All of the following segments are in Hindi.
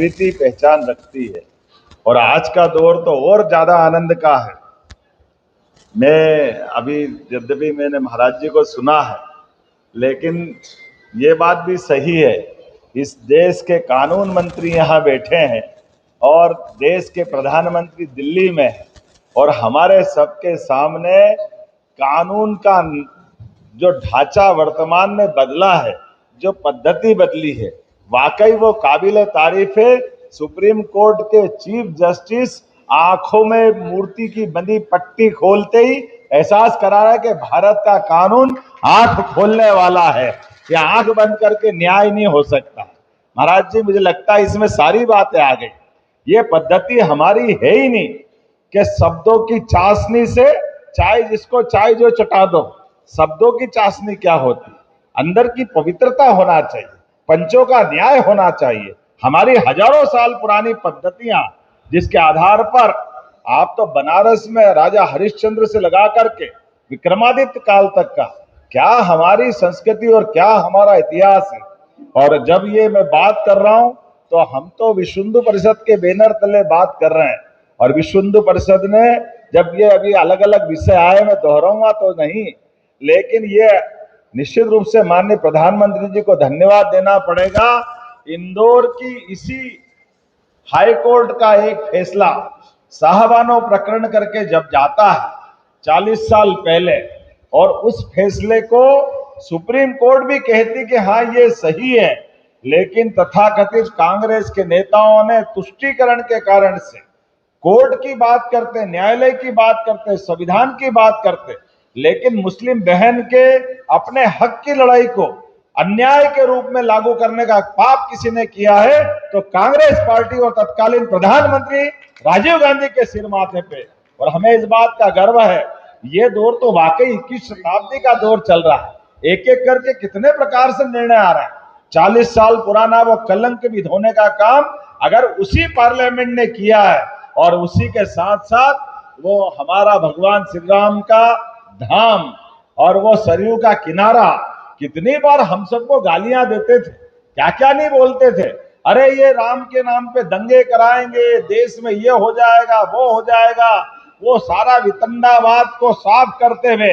संस्कृति पहचान रखती है और आज का दौर तो और ज्यादा आनंद का है। मैं अभी यद्यपि मैंने महाराज जी को सुना है, लेकिन ये बात भी सही है, इस देश के कानून मंत्री यहाँ बैठे हैं और देश के प्रधानमंत्री दिल्ली में है और हमारे सबके सामने कानून का जो ढांचा वर्तमान में बदला है, जो पद्धति बदली है, वाकई वो काबिले तारीफ है। सुप्रीम कोर्ट के चीफ जस्टिस आंखों में मूर्ति की बंधी पट्टी खोलते ही एहसास करा रहा है कि भारत का कानून आंख खोलने वाला है। यह आंख बंद करके न्याय नहीं हो सकता। महाराज जी, मुझे लगता है इसमें सारी बातें आ गई। ये पद्धति हमारी है ही नहीं कि शब्दों की चाशनी से चाय जिसको चाय जो चटा दो। शब्दों की चाशनी क्या होती? अंदर की पवित्रता होना चाहिए, पंचों का न्याय होना चाहिए। हमारी हजारों साल पुरानी पद्धतियां जिसके आधार पर आप तो बनारस में राजा हरिश्चंद्र से लगा करके विक्रमादित्य काल तक का क्या हमारी संस्कृति और क्या हमारा इतिहास है। और जब ये मैं बात कर रहा हूं तो हम तो विश्व हिंदू परिषद के बैनर तले बात कर रहे हैं और विश्व हिंदू परिषद ने जब ये अभी अलग अलग विषय आए, मैं दोहराऊंगा तो नहीं, लेकिन ये निश्चित रूप से माननीय प्रधानमंत्री जी को धन्यवाद देना पड़ेगा। इंदौर की इसी हाई कोर्ट का एक फैसला साहबानो प्रकरण करके जब जाता है 40 साल पहले, और उस फैसले को सुप्रीम कोर्ट भी कहती कि हाँ ये सही है, लेकिन तथाकथित कांग्रेस के नेताओं ने तुष्टीकरण के कारण से कोर्ट की बात करते, न्यायालय की बात करते, संविधान की बात करते, लेकिन मुस्लिम बहन के अपने हक की लड़ाई को अन्याय के रूप में लागू करने का पाप किसी ने किया है तो कांग्रेस पार्टी और तत्कालीन प्रधानमंत्री राजीव गांधी के सिर माथे पे। और हमें इस बात का गर्व है। ये दौर तो वाकई 21 शताब्दी का दौर चल रहा है। एक एक करके कितने प्रकार से निर्णय आ रहे हैं। 40 साल पुराना वो कलंक भी धोने का काम अगर उसी पार्लियामेंट ने किया है, और उसी के साथ साथ वो हमारा भगवान श्री राम का धाम और वो सरयू का किनारा, कितनी बार हम सबको गालियां देते थे, क्या क्या नहीं बोलते थे। अरे ये राम के नाम पे दंगे कराएंगे, देश में ये हो जाएगा, वो हो जाएगा। वो सारा वितंडावाद को साफ करते हुए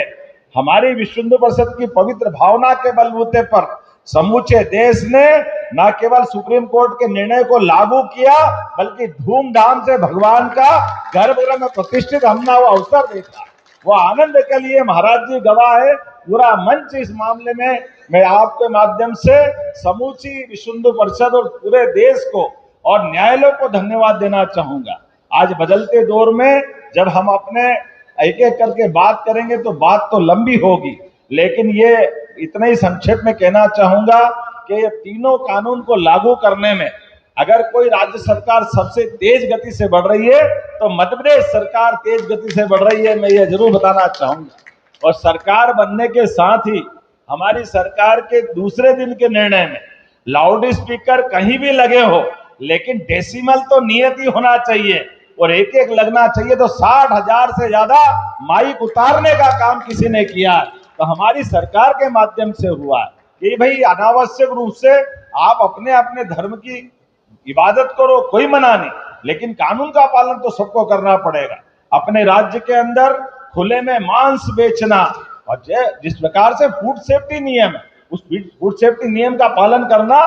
हमारी विश्व हिंदू परिषद की पवित्र भावना के बलबूते पर समूचे देश ने न केवल सुप्रीम कोर्ट के निर्णय को लागू किया, बल्कि धूमधाम से भगवान का गर्भगृह में प्रतिष्ठित हमने वो अवसर देखा। वो आनंद के लिए महाराज जी गवाह है। पूरा मंच इस मामले में मैं आपके माध्यम से समूची विश्व हिंदू परिषद और पूरे देश को और न्यायालय को धन्यवाद देना चाहूंगा। आज बदलते दौर में जब हम अपने एक एक करके बात करेंगे तो बात तो लंबी होगी, लेकिन ये इतना ही संक्षेप में कहना चाहूंगा कि ये तीनों कानून को लागू करने में अगर कोई राज्य सरकार सबसे तेज गति से बढ़ रही है तो मध्य प्रदेश सरकार तेज गति से बढ़ रही है, मैं ये जरूर बताना चाहूंगा। और सरकार बनने के साथ ही हमारी सरकार के दूसरे दिन के निर्णय में लाउड स्पीकर कहीं भी लगे हो, लेकिन डेसिमल तो नियत ही होना चाहिए और एक एक लगना चाहिए। तो 60,000 से ज्यादा माइक उतारने का काम किसी ने किया तो हमारी सरकार के माध्यम से हुआ है कि भाई अनावश्यक रूप से आप अपने अपने धर्म की इबादत करो, कोई मना नहीं, लेकिन कानून का पालन तो सबको करना पड़ेगा। अपने राज्य के अंदर खुले में मांस बेचना और जिस प्रकार से फूड सेफ्टी नियम है, उस फूड सेफ्टी नियम का पालन करना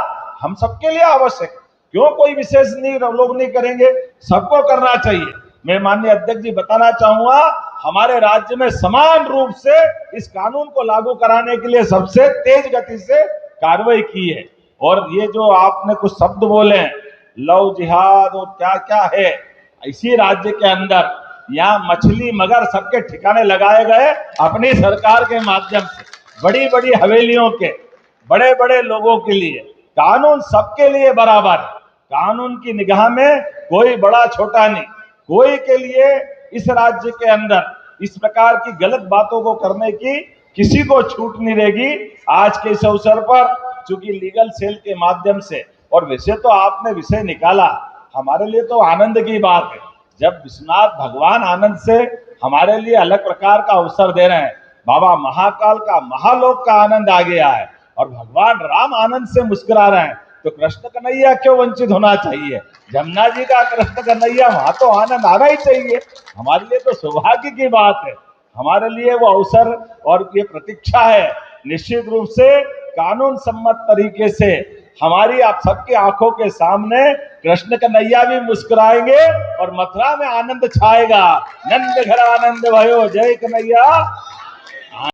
हम सबके लिए आवश्यक है। क्यों कोई विशेष नहीं लोग नहीं करेंगे, सबको करना चाहिए। मैं माननीय अध्यक्ष जी बताना चाहूंगा, हमारे राज्य में समान रूप से इस कानून को लागू कराने के लिए सबसे तेज गति से कार्रवाई की है। और ये जो आपने कुछ शब्द बोले, लव जिहाद और क्या क्या है, इसी राज्य के अंदर यहाँ मछली मगर सबके ठिकाने लगाए गए अपनी सरकार के माध्यम से, बड़ी बड़ी हवेलियों के बड़े बड़े लोगों के लिए। कानून सबके लिए बराबर है, कानून की निगाह में कोई बड़ा छोटा नहीं, कोई के लिए इस राज्य के अंदर इस प्रकार की गलत बातों को करने की किसी को छूट नहीं रहेगी। आज के इस अवसर पर चूंकि लीगल सेल के माध्यम से, और वैसे तो आपने विषय निकाला, हमारे लिए तो आनंद की बात है जब विश्वनाथ भगवान आनंद से हमारे लिए अलग प्रकार का अवसर दे रहे हैं। बाबा महाकाल का महालोक का आनंद आ गया है और भगवान राम आनंद से मुस्कुरा रहे हैं, तो कृष्ण कन्हैया क्यों वंचित होना चाहिए? जमुना जी का कृष्ण कन्हैया, वहां तो आनंद आना ही चाहिए। हमारे लिए तो सौभाग्य की बात है, हमारे लिए वो अवसर और ये प्रतीक्षा है। निश्चित रूप से कानून सम्मत तरीके से हमारी आप सबकी आंखों के सामने कृष्ण कन्हैया भी मुस्कुराएंगे और मथुरा में आनंद छाएगा। नंद घर आनंद भयो, जय कन्हैया